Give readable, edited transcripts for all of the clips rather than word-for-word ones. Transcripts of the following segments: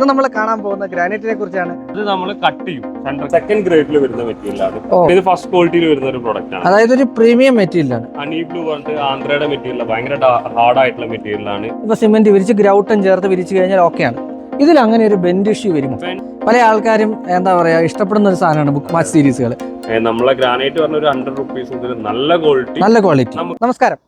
ഇന്ന് നമ്മൾ കാണാൻ പോകുന്ന ഗ്രാനൈറ്റിനെ കുറിച്ചാണ്. ഇത് നമ്മൾ കട്ട് ചെയ്യും. സെക്കൻഡ് ഗ്രേഡിൽ വരുന്ന മെറ്റീരിയൽ ആണ്. ഇത് ഫസ്റ്റ് ക്വാളിറ്റിയിൽ വരുന്ന ഒരു പ്രൊഡക്റ്റ് ആണ്. അതായത് ഒരു പ്രീമിയം മെറ്റീരിയൽ ആണ്. ഹണി ബ്ലൂ പറഞ്ഞിട്ട് ആന്ധ്രയുടെ മെറ്റീരിയൽ, ഭയങ്കര ഹാർഡ് ആയിട്ടുള്ള മെറ്റീരിയൽ ആണ്. ഇപ്പൊ സിമെന്റ് വിരിച്ച് ഗ്രൗട്ടും ചേർത്ത് വിരിച്ചു കഴിഞ്ഞാൽ ഓക്കെയാണ്. ഇതിൽ അങ്ങനെ ഒരു ബെൻഡ് ഇഷ്യൂ വരും. പല ആൾക്കാരും എന്താ പറയാ ഇഷ്ടപ്പെടുന്ന ഒരു സാധനമാണ് ബുക്ക് മാച്ച് സീരീസുകൾ. നമ്മളെ ഗ്രാനൈറ്റ് പറഞ്ഞ ഒരു 100 rupees മുതൽ നല്ല ക്വാളിറ്റി. നമസ്കാരം.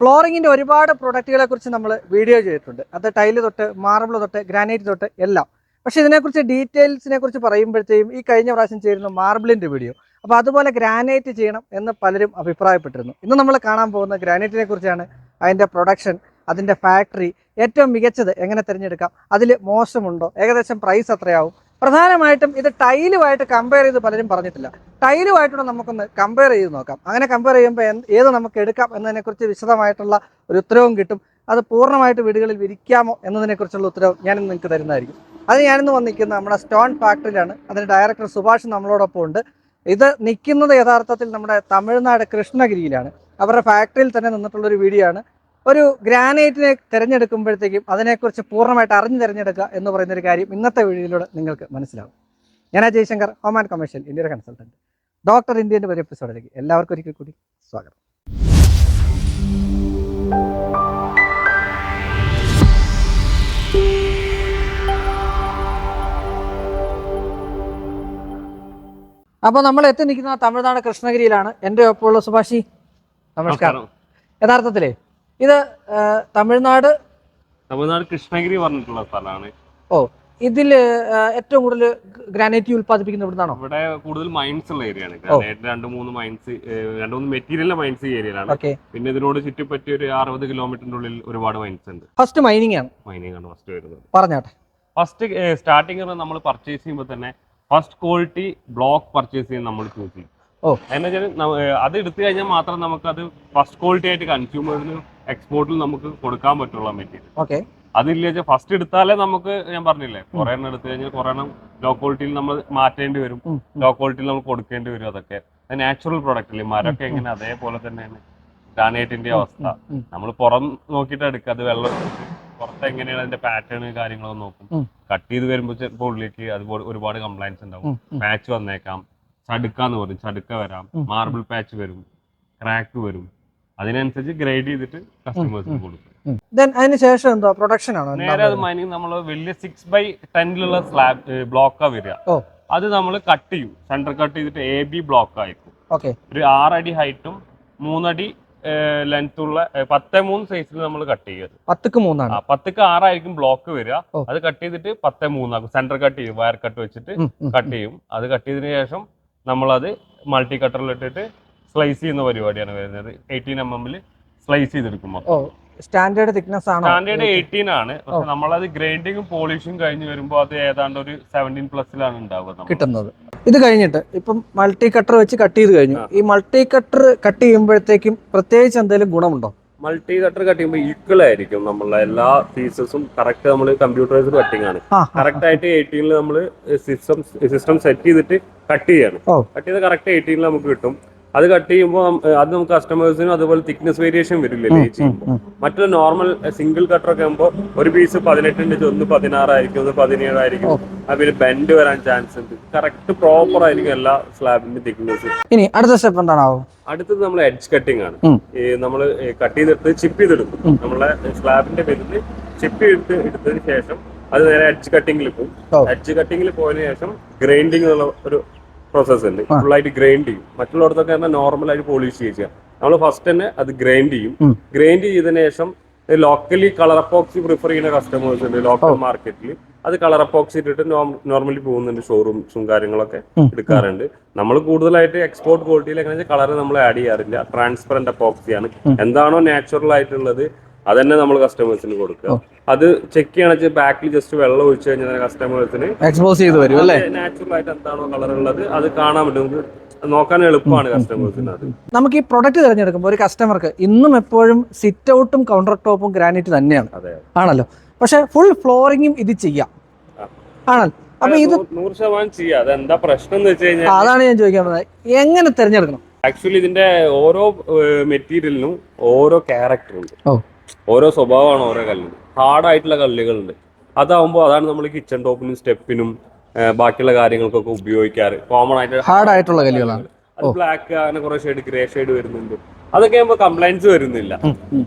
ഫ്ലോറിങ്ങിന്റെ ഒരുപാട് പ്രൊഡക്റ്റുകളെ കുറിച്ച് നമ്മൾ വീഡിയോ ചെയ്തിട്ടുണ്ട്. അത് ടൈല് തൊട്ട് മാർബിൾ തൊട്ട് ഗ്രാനൈറ്റ് തൊട്ട് എല്ലാം. പക്ഷെ ഇതിനെക്കുറിച്ച് ഡീറ്റെയിൽസിനെ കുറിച്ച് പറയുമ്പോഴത്തേക്കും ഈ കഴിഞ്ഞ പ്രാവശ്യം ചേരുന്ന മാർബിളിന്റെ വീഡിയോ, അപ്പോൾ അതുപോലെ ഗ്രാനൈറ്റ് ചെയ്യണം എന്ന് പലരും അഭിപ്രായപ്പെട്ടിരുന്നു. ഇന്ന് നമ്മൾ കാണാൻ പോകുന്ന ഗ്രാനൈറ്റിനെ കുറിച്ചാണ്. അതിന്റെ പ്രൊഡക്ഷൻ, അതിന്റെ ഫാക്ടറി, ഏറ്റവും മികച്ചത് എങ്ങനെ തിരഞ്ഞെടുക്കാം, അതിൽ മോശമുണ്ടോ, ഏകദേശം പ്രൈസ് എത്രയാവും, പ്രധാനമായിട്ടും ഇത് ടൈലുമായിട്ട് കമ്പയർ ചെയ്ത് പലരും പറഞ്ഞിട്ടില്ല. ടൈലുമായിട്ടൂടെ നമുക്കൊന്ന് കമ്പയർ ചെയ്ത് നോക്കാം. അങ്ങനെ കമ്പയർ ചെയ്യുമ്പോൾ ഏത് നമുക്ക് എടുക്കാം എന്നതിനെക്കുറിച്ച് വിശദമായിട്ടുള്ള ഒരു ഉത്തരവും കിട്ടും. അത് പൂർണ്ണമായിട്ട് വീടുകളിൽ വിരിക്കാമോ എന്നതിനെക്കുറിച്ചുള്ള ഉത്തരവ് ഞാനിന്ന് നിങ്ങൾക്ക് തരുന്നതായിരിക്കും. അത് ഞാനിന്ന് വന്നിരിക്കുന്നത് നമ്മുടെ സ്റ്റോൺ ഫാക്ടറിയിലാണ്. അതിൻ്റെ ഡയറക്ടർ സുഭാഷ് നമ്മളോടൊപ്പം ഉണ്ട്. ഇത് നിൽക്കുന്നത് യഥാർത്ഥത്തിൽ നമ്മുടെ തമിഴ്നാട് കൃഷ്ണഗിരിയിലാണ്. അവരുടെ ഫാക്ടറിയിൽ തന്നെ നിന്നിട്ടുള്ളൊരു വീഡിയോ ആണ്. ഒരു ഗ്രാനൈറ്റിനെ തിരഞ്ഞെടുക്കുമ്പോഴത്തേക്കും അതിനെക്കുറിച്ച് പൂർണ്ണമായിട്ട് അറിഞ്ഞ് തിരഞ്ഞെടുക്കുക എന്ന് പറയുന്നൊരു കാര്യം ഇന്നത്തെ വീഡിയോയിലൂടെ നിങ്ങൾക്ക് മനസ്സിലാവും. ഞാൻ ജയശങ്കർ, ഹോം ആൻഡ് കൊമേഴ്ഷ്യൽ ഇന്ത്യയുടെ കൺസൾട്ടൻറ്റ്. ഡോക്ടർ ഇന്ത്യൻ്റെ ഒരു എപ്പിസോഡിലേക്ക് എല്ലാവർക്കും ഒരിക്കൽ കൂടി സ്വാഗതം. അപ്പോൾ നമ്മൾ എത്തി നിൽക്കുന്ന തമിഴ്നാട് കൃഷ്ണഗിരിയിലാണ്. എൻ്റെ ഒപ്പമുള്ള സുഭാഷി, നമസ്കാരം. യഥാർത്ഥത്തിലേ ഇത് തമിഴ്നാട് കൃഷ്ണഗിരി പറഞ്ഞിട്ടുള്ള സ്ഥലമാണ്. ഓ, ഇതില് ഏറ്റവും കൂടുതൽ ഗ്രാനൈറ്റ് ഉൽപ്പാദിപ്പിക്കുന്നത് ഇവിടുന്നാണോ? ഇവിടെ കൂടുതൽ മൈൻസ് ഉള്ള ഏരിയയാണ്. ഗ്രാനൈറ്റ് 2-3 മൈൻസ്, 2-3 മെറ്റീരിയലിന്റെ മൈൻസ് ഏരിയയിലാണ്. പിന്നെ ഇതിനോട് ചുറ്റിപ്പറ്റി ഒരു 60 കിലോമീറ്ററിന്റെ ഉള്ളിൽ ഒരുപാട് മൈൻസ് ഉണ്ട്. ഫസ്റ്റ് മൈനിങ് ആണ് ഫസ്റ്റ് വരുന്നത്. പറഞ്ഞാട്ടെ. ഫസ്റ്റ് സ്റ്റാർട്ടിങ് നമ്മൾ പർച്ചേസ് ചെയ്യുമ്പോൾ തന്നെ ഫസ്റ്റ് ക്വാളിറ്റി ബ്ലോക്ക് പർച്ചേസ് ചെയ്യാൻ നമ്മൾ ചൂസ് ചെയ്യും. എന്ന് വെച്ചാൽ അത് എടുത്തു കഴിഞ്ഞാൽ മാത്രം നമുക്ക് അത് ഫസ്റ്റ് ക്വാളിറ്റി ആയിട്ട് കൺസ്യൂമറിന് എക്സ്പോർട്ടിൽ നമുക്ക് കൊടുക്കാൻ പറ്റുള്ള മെറ്റീരിയൽ. അതില്ല വെച്ചാൽ ഫസ്റ്റ് എടുത്താലേ നമുക്ക്, ഞാൻ പറഞ്ഞില്ലേ, കുറെ എണ്ണം എടുത്തു കഴിഞ്ഞാൽ കുറെ എണ്ണം ലോ ക്വാളിറ്റിയിൽ നമ്മൾ മാറ്റേണ്ടി വരും, ലോ ക്വാളിറ്റിയിൽ നമ്മൾ കൊടുക്കേണ്ടി വരും. അതൊക്കെ നാച്ചുറൽ പ്രൊഡക്റ്റ് അല്ലേ, മരമൊക്കെ എങ്ങനെ അതേപോലെ തന്നെയാണ് ഗ്രാനൈറ്റിന്റെ അവസ്ഥ. നമ്മൾ പുറം നോക്കിയിട്ട് എടുക്കുക, അത് വെള്ളം പുറത്ത് എങ്ങനെയാണ് അതിന്റെ പാറ്റേൺ കാര്യങ്ങളൊക്കെ നോക്കും. കട്ട് ചെയ്ത് വരുമ്പോൾ ചിലപ്പോൾ ഉള്ളിലേക്ക് അതുപോലെ ഒരുപാട് കംപ്ലൈൻസ് ഉണ്ടാവും. പാച്ച് വന്നേക്കാം, ചടുക്കാന്ന് പറയും, ചടുക്ക വരാം, മാർബിൾ പാച്ച് വരും, ക്രാക്ക് വരും. അതിനനുസരിച്ച് ഗ്രേഡ് ചെയ്തിട്ട് കസ്റ്റമേഴ്സിന് കൊടുക്കും. അതിനുശേഷം എന്തോ പ്രൊഡക്ഷൻ ആണോ? നേരെ അത് മൈനിങ് നമ്മൾ വലിയ 6x10 സ്ലാബ് ബ്ലോക്കാ വരിക. അത് നമ്മൾ കട്ട് ചെയ്യും, സെന്റർ കട്ട് ചെയ്തിട്ട് AB ബ്ലോക്ക് ആയിരിക്കും. ഒരു 6 അടി ഹൈറ്റും 3 അടി ലെങ്ത് ഉള്ള 10-3 സൈസിൽ നമ്മൾ കട്ട് ചെയ്യുക. 10-6 ആയിരിക്കും ബ്ലോക്ക് വരിക. അത് കട്ട് ചെയ്തിട്ട് 10-3 ആക്കും. സെന്റർ കട്ട് ചെയ്യും, വയർ കട്ട് വെച്ചിട്ട് കട്ട് ചെയ്യും. അത് കട്ട് ചെയ്തതിനു ശേഷം നമ്മളത് മൾട്ടി കട്ടറിലിട്ടിട്ട് സ്ലൈസ് ചെയ്യുന്ന പരിപാടിയാണ് വരുന്നത്. 18 mm സ്ലൈസ് ചെയ്തെടുക്കുമ്പോൾ സ്റ്റാൻഡേർഡ് തിക്നെസ് ആണ്. സ്റ്റാൻഡേർഡ് 18 ആണ്. പക്ഷെ നമ്മളത് ഗ്രൈൻഡിങ്ങും പോളിഷും കഴിഞ്ഞ് വരുമ്പോൾ അത് ഏതാണ്ട് ഒരു 17+ ഉണ്ടാവുക കിട്ടുന്നത്. ഇത് കഴിഞ്ഞിട്ട് ഇപ്പം മൾട്ടി കട്ടർ വെച്ച് കട്ട് ചെയ്ത് കഴിഞ്ഞു. ഈ മൾട്ടി കട്ടർ കട്ട് ചെയ്യുമ്പോഴത്തേക്കും പ്രത്യേകിച്ച് എന്തെങ്കിലും ഗുണമുണ്ടോ? മൾട്ടി കട്ടർ കട്ട് ചെയ്യുമ്പോൾ ഈക്വൽ ആയിരിക്കും നമ്മളെ എല്ലാ പീസസും. കറക്റ്റ് നമ്മൾ കമ്പ്യൂട്ടറൈസ്ഡ് കട്ടിംഗ് ആണ്. കറക്റ്റ് ആയിട്ട് 18 നമ്മൾ സിസ്റ്റം സെറ്റ് ചെയ്തിട്ട് കട്ട് ചെയ്യാണ്. കട്ട് ചെയ്ത് കറക്റ്റ് 18 നമുക്ക് കിട്ടും. അത് കട്ട് ചെയ്യുമ്പോൾ അത് നമുക്ക് കസ്റ്റമേഴ്സിനും അതുപോലെ തിക്നെസ് വേരിയേഷൻ വരില്ലേ ചെയ്യുമ്പോൾ. മറ്റൊരു നോർമൽ സിംഗിൾ കട്ടർ ഒക്കെ ആകുമ്പോൾ ഒരു പീസ് 18 ഒന്ന് 16 ആയിരിക്കും, ഒന്ന് 17 ആയിരിക്കും. അതിന് ബെൻഡ് വരാൻ ചാൻസ് ഉണ്ട്. കറക്റ്റ് പ്രോപ്പർ ആയിരിക്കും എല്ലാ സ്ലാബിന്റെ തിക്നെസ്. ഇനി അടുത്ത സ്റ്റെപ്പ് എന്താണാവോ? അടുത്തത് നമ്മൾ എഡ്ജ് കട്ടിംഗ് ആണ്. നമ്മൾ കട്ട് ചെയ്തെടുത്ത് ചിപ്പ് ചെയ്തെടുക്കും. നമ്മളെ സ്ലാബിന്റെ പേരിൽ ചിപ്പ് എടുത്തതിന് ശേഷം അത് നേരെ എഡ്ജ് കട്ടിങ്ങിൽ പോകും. എഡ്ജ് കട്ടിങ്ങിൽ പോയതിനു ശേഷം ഗ്രൈൻഡിങ് എന്നുള്ള ഒരു പ്രോസസ് ഉണ്ട്. ഫുള്ളായിട്ട് ഗ്രൈൻഡ് ചെയ്യും. മറ്റുള്ളടത്തൊക്കെ നോർമൽ ആയിട്ട് പോളിഷ് ചെയ്യുക. നമ്മൾ ഫസ്റ്റ് തന്നെ അത് ഗ്രൈൻഡ് ചെയ്യും. ഗ്രൈൻഡ് ചെയ്തതിനു ശേഷം ലോക്കലി കളർ അപ്പോക്സി പ്രിഫർ ചെയ്യുന്ന കസ്റ്റമേഴ്സ് ഉണ്ട് ലോക്കൽ മാർക്കറ്റിൽ. അത് കളർ അപ്പോക്സി ഇട്ടിട്ട് നോർമലി പോകുന്നുണ്ട്. ഷോറൂംസും കാര്യങ്ങളൊക്കെ എടുക്കാറുണ്ട്. നമ്മൾ കൂടുതലായിട്ട് എക്സ്പോർട്ട് ക്വാളിറ്റിയിൽ എങ്ങനെ കളർ നമ്മൾ ആഡ് ചെയ്യാറില്ല. ട്രാൻസ്പെറന്റ് അപ്പോക്സിയാണ്. എന്താണോ നാച്ചുറൽ ആയിട്ടുള്ളത് അതന്നെ നമ്മൾ കസ്റ്റമേഴ്സിന് കൊടുക്കുക. അത് ചെക്ക് ചെയ്യണ ബാക്കിൽ ജസ്റ്റ് വെള്ളം ഒഴിച്ചു കഴിഞ്ഞാൽ കസ്റ്റമേഴ്സിന് എക്സ്പോസ് ചെയ്ത് വരും അല്ലേ. നാച്ചുറൽ ആയിട്ട് എന്താണോ കളർ ഉള്ളത് അത് കാണാൻ പറ്റും, നോക്കാൻ എളുപ്പമാണ് കസ്റ്റമേഴ്സിന്. അത് നമുക്ക് ഈ പ്രൊഡക്റ്റ് തിരഞ്ഞെടുക്കുമ്പോൾ ഒരു കസ്റ്റമർക്ക് ഇന്നും എപ്പോഴും സിറ്റ് ഔട്ടും കൗണ്ടർ ടോപ്പും ഗ്രാനൈറ്റ് തന്നെയാണ് ആണല്ലോ. പക്ഷെ ഫുൾ ഫ്ലോറിങ്ങും ഇത് ചെയ്യാം ആണല്ലോ. അപ്പൊ ഇത് 100% ചെയ്യാം. അതെന്താ പ്രശ്നം എന്ന് വെച്ച് കഴിഞ്ഞാൽ അതാണ് ഞാൻ ചോദിക്കാൻ പോകുന്നത്, എങ്ങനെ തിരഞ്ഞെടുക്കണം? ആക്ച്വലി ഇതിന്റെ ഓരോ മെറ്റീരിയലിനും ഓരോ ക്യാരക്ടർ ഉണ്ട്, ഓരോ സ്വഭാവമാണ് ഓരോ കല്ലിന്. ഹാർഡായിട്ടുള്ള കല്ലുകളുണ്ട്, അതാവുമ്പോൾ അതാണ് നമ്മൾ കിച്ചൺ ടോപ്പിനും സ്റ്റെപ്പിനും ബാക്കിയുള്ള കാര്യങ്ങൾക്കൊക്കെ ഉപയോഗിക്കാറ്. കോമൺ ആയിട്ട് ഹാർഡ് ആയിട്ടുള്ള കല്ലുകളാണ്. അത് ബ്ലാക്ക് അങ്ങനെ കുറെ ഷെയ്ഡ് ഗ്രേ ഷെയ്ഡ് വരുന്നുണ്ട്. അതൊക്കെ ആകുമ്പോൾ കംപ്ലൈൻസ് വരുന്നില്ല.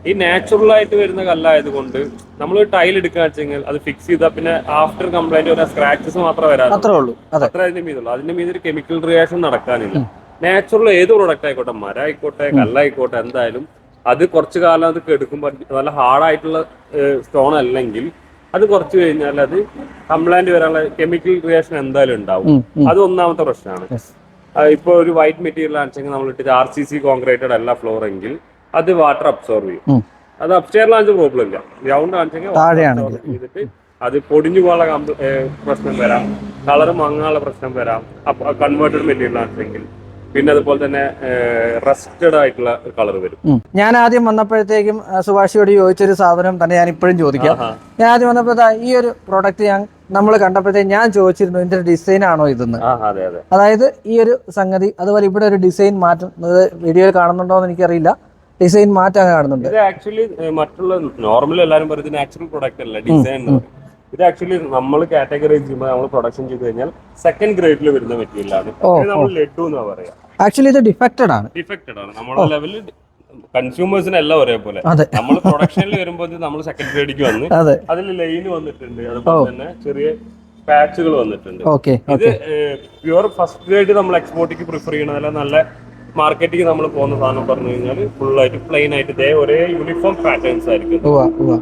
ഈ നാച്ചുറൽ ആയിട്ട് വരുന്ന കല്ലായത് കൊണ്ട് നമ്മൾ ടൈൽ എടുക്കുക വെച്ചെങ്കിൽ അത് ഫിക്സ് ചെയ്താൽ പിന്നെ ആഫ്റ്റർ കംപ്ലൈന്റ് വരാൻ സ്ക്രാച്ചസ് മാത്രമേ വരാറുള്ളൂ. അത്ര അതിന്റെ മീതുള്ളൂ. അതിന്റെ മീത് ഒരു കെമിക്കൽ റിയാക്ഷൻ നടക്കാനില്ല. നാച്ചുറൽ ഏത് പ്രൊഡക്റ്റ് ആയിക്കോട്ടെ, മരം ആയിക്കോട്ടെ കല്ലായിക്കോട്ടെ, എന്തായാലും അത് കുറച്ചു കാലം അത് കെടുക്കുമ്പോൾ നല്ല ഹാർഡായിട്ടുള്ള സ്റ്റോൺ അല്ലെങ്കിൽ അത് കുറച്ച് കഴിഞ്ഞാൽ അത് കംപ്ലൈന്റ് വരാനുള്ള കെമിക്കൽ റിയാക്ഷൻ എന്തായാലും ഉണ്ടാവും. അത് ഒന്നാമത്തെ പ്രശ്നമാണ്. ഇപ്പൊ ഒരു വൈറ്റ് മെറ്റീരിയൽ ആണെന്നുവെച്ചാൽ നമ്മൾ ഇട്ടിട്ട് RCC കോൺക്രീറ്റഡ് അല്ല ഫ്ലോർ എങ്കിൽ അത് വാട്ടർ അബ്സോർവ് ചെയ്യും. അത് അപ്സ്റ്റെയറിലാണെന്ന് പ്രോബ്ലം ഇല്ല. ഗ്രൗണ്ട് ആണെന്നുവെച്ചെങ്കിൽ ചെയ്തിട്ട് അത് പൊടിഞ്ഞു പോകാനുള്ള പ്രശ്നം വരാം, കളർ മങ്ങാനുള്ള പ്രശ്നം വരാം. കൺവേർട്ടഡ് മെറ്റീരിയൽ ആണെന്നുവെച്ചെങ്കിൽ പിന്നെ അതുപോലെ തന്നെ റസ്റ്റഡ് ആയിട്ടുള്ള കളർ വരും. ഞാൻ ആദ്യം വന്നപ്പോഴത്തേക്കും സുഭാഷിയോട് ചോദിച്ചൊരു സാധനം തന്നെ ഞാൻ ഇപ്പോഴും ചോദിക്കാം. ഞാൻ ആദ്യം വന്നപ്പോൾ ഈ ഒരു പ്രോഡക്റ്റ് നമ്മൾ കണ്ടപ്പോഴത്തേക്ക് ഞാൻ ചോദിച്ചിരുന്നു ഇതിന്റെ ഡിസൈൻ ആണോ ഇതെന്ന്. അതായത് ഈ ഒരു സംഗതി, അതുപോലെ ഇവിടെ ഒരു ഡിസൈൻ മാറ്റം വീഡിയോയിൽ കാണുന്നുണ്ടോ എന്ന് എനിക്കറിയില്ല. ഡിസൈൻ മാറ്റാൻ കാണുന്നുണ്ട്. ഇത് ആക്ച്വലി മറ്റുള്ള നോർമൽ എല്ലാവരും പറയുന്നത് നാച്ചുറൽ പ്രൊഡക്റ്റ് അല്ല, ഡിസൈൻ. ഇത് ആക്ച്വലി നമ്മൾ കാറ്റഗറൈസ് ചെയ്യുമ്പോൾ നമ്മൾ പ്രൊഡക്ഷൻ ചെയ്ത് കഴിഞ്ഞാൽ സെക്കൻഡ് ഗ്രേഡിൽ വരുന്ന മെറ്റീരിയൽ ആണ്. നമ്മൾ ലഡു എന്നാ പറയാ. ആക്ച്വലി ഇത് ഡിഫക്റ്റഡ് ആണ്. നമ്മുടെ ലെവലിൽ കൺസ്യൂമേഴ്സിന് എല്ലാം ഒരേപോലെ. നമ്മൾ പ്രൊഡക്ഷനിൽ വരുമ്പോൾ നമ്മൾ സെക്കൻഡ് ഗ്രേഡിക്ക് വന്ന് അതിൽ ലൈൻ വന്നിട്ടുണ്ട്, അതുപോലെ തന്നെ ചെറിയ പാച്ചുകൾ വന്നിട്ടുണ്ട്. ഇത് പ്യുവർ ഫസ്റ്റ് ഗ്രേഡ് നമ്മൾ എക്സ്പോർട്ടിക്ക് പ്രിഫർ ചെയ്യണതല്ല, നല്ല മാർക്കറ്റിക്ക് നമ്മൾ പോകുന്ന സാധനം പറഞ്ഞു കഴിഞ്ഞാൽ ഫുൾ ആയിട്ട് പ്ലെയിൻ ആയിട്ട് ഒരേ യൂണിഫോം പാറ്റേൺസ് ആയിരിക്കും.